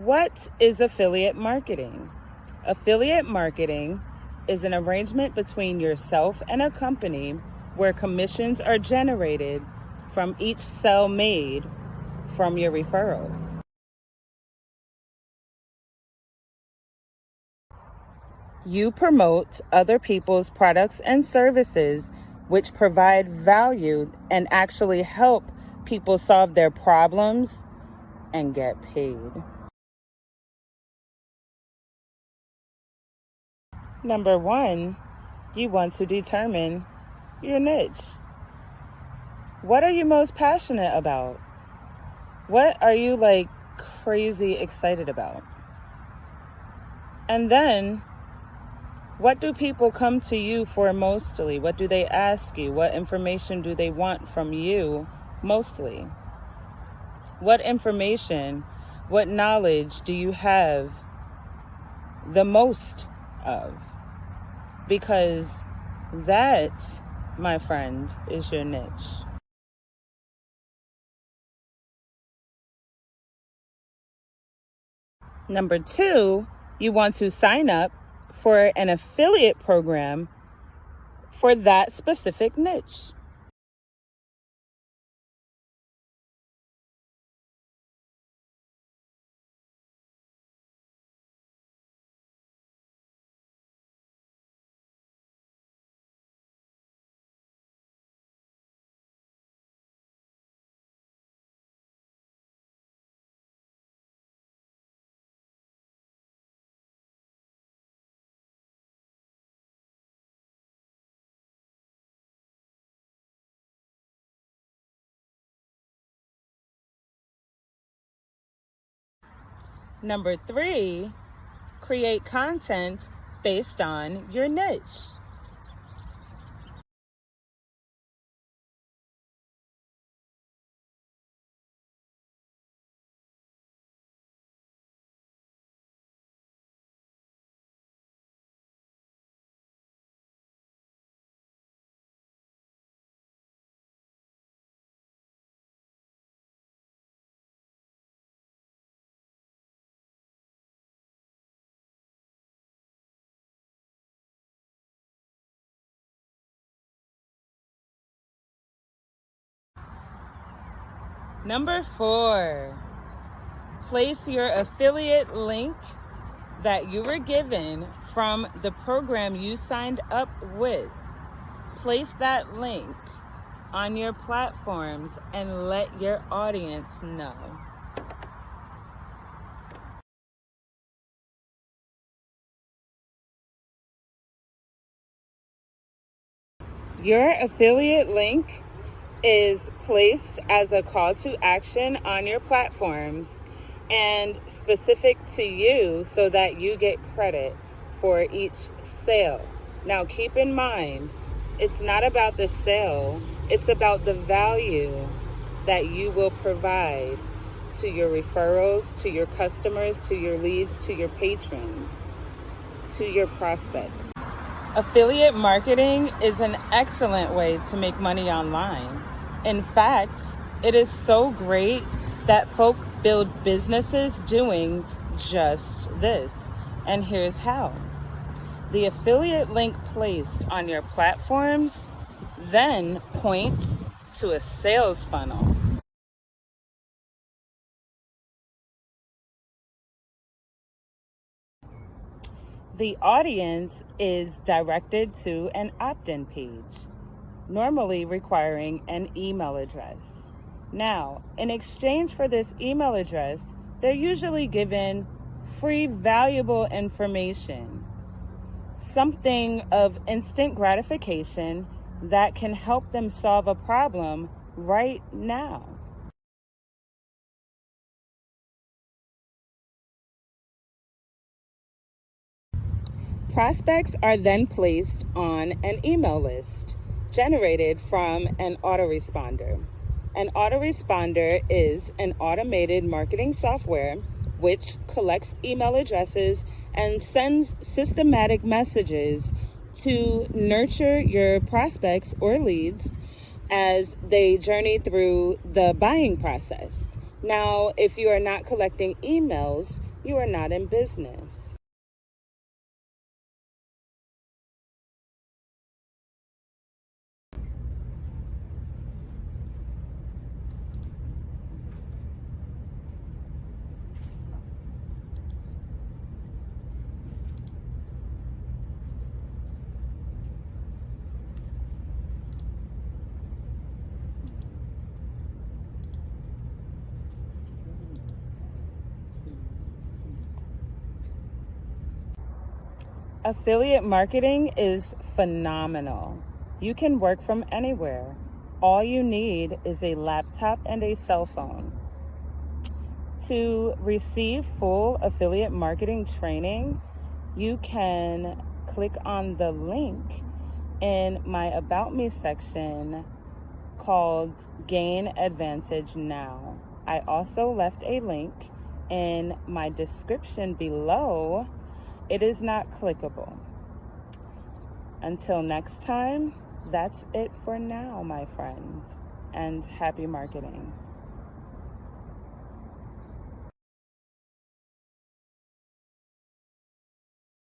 What is affiliate marketing? Affiliate marketing is an arrangement between yourself and a company where commissions are generated from each sale made from your referrals. You promote other people's products and services which provide value and actually help people solve their problems and get paid. Number one, you want to determine your niche. What are you most passionate about? What are you crazy excited about? And then, what do people come to you for mostly? What do they ask you? What information do they want from you mostly? What information, what knowledge do you have the most of? Because that, my friend, is your niche. Number two, you want to sign up for an affiliate program for that specific niche. Number three, create content based on your niche. Number four, place your affiliate link that you were given from the program you signed up with. Place that link on your platforms and let your audience know. Your affiliate link is placed as a call to action on your platforms and specific to you so that you get credit for each sale. Now, keep in mind, it's not about the sale, it's about the value that you will provide to your referrals, to your customers, to your leads, to your patrons, to your prospects. Affiliate marketing is an excellent way to make money online. In fact, it is so great that folk build businesses doing just this. And here's how. The affiliate link placed on your platforms then points to a sales funnel. The audience is directed to an opt-in page, normally requiring an email address. Now, in exchange for this email address, they're usually given free, valuable information, something of instant gratification that can help them solve a problem right now. Prospects are then placed on an email list generated from an autoresponder. An autoresponder is an automated marketing software which collects email addresses and sends systematic messages to nurture your prospects or leads as they journey through the buying process. Now, if you are not collecting emails, you are not in business. Affiliate marketing is phenomenal. You can work from anywhere. All you need is a laptop and a cell phone. To receive full affiliate marketing training, you can click on the link in my About Me section called Gain Advantage Now. I also left a link in my description below. It is not clickable. Until next time, that's it for now, my friend, and happy marketing.